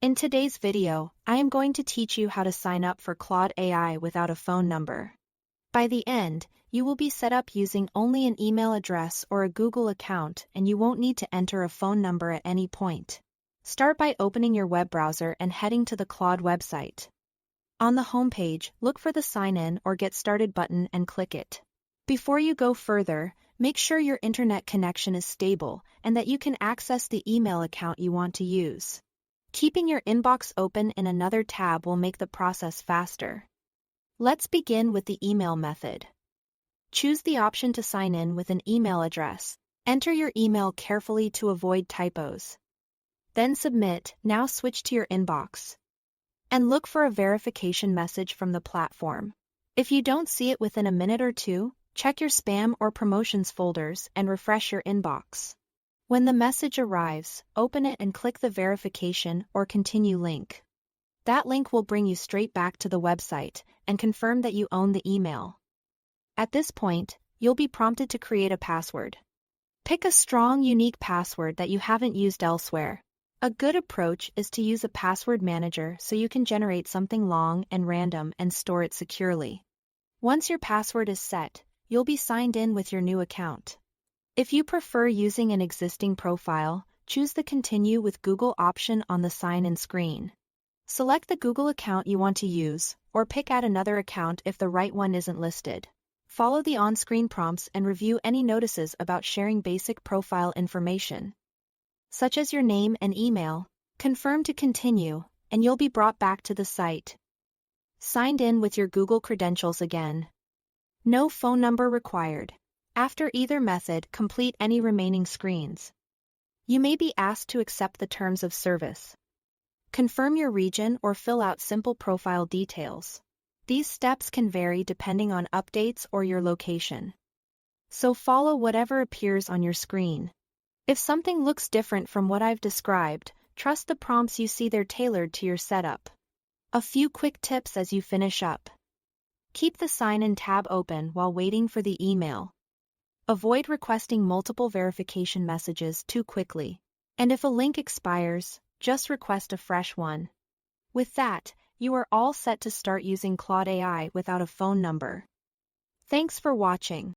In today's video, I am going to teach you how to sign up for Claude AI without a phone number. By the end, you will be set up using only an email address or a Google account, and you won't need to enter a phone number at any point. Start by opening your web browser and heading to the Claude website. On the homepage, look for the Sign In or Get Started button and click it. Before you go further, make sure your internet connection is stable and that you can access the email account you want to use. Keeping your inbox open in another tab will make the process faster. Let's begin with the email method. Choose the option to sign in with an email address. Enter your email carefully to avoid typos. Then submit. Now switch to your inbox and look for a verification message from the platform. If you don't see it within a minute or two, check your spam or promotions folders and refresh your inbox. When the message arrives, open it and click the verification or continue link. That link will bring you straight back to the website and confirm that you own the email. At this point, you'll be prompted to create a password. Pick a strong, unique password that you haven't used elsewhere. A good approach is to use a password manager so you can generate something long and random and store it securely. Once your password is set, you'll be signed in with your new account. If you prefer using an existing profile, choose the Continue with Google option on the sign-in screen. Select the Google account you want to use, or pick out another account if the right one isn't listed. Follow the on-screen prompts and review any notices about sharing basic profile information, such as your name and email. Confirm to continue, and you'll be brought back to the site. Signed in with your Google credentials again. No phone number required. After either method, complete any remaining screens. You may be asked to accept the terms of service. Confirm your region or fill out simple profile details. These steps can vary depending on updates or your location, so follow whatever appears on your screen. If something looks different from what I've described, trust the prompts you see, they're tailored to your setup. A few quick tips as you finish up. Keep the sign-in tab open while waiting for the email. Avoid requesting multiple verification messages too quickly. And if a link expires, just request a fresh one. With that, you are all set to start using Claude AI without a phone number. Thanks for watching.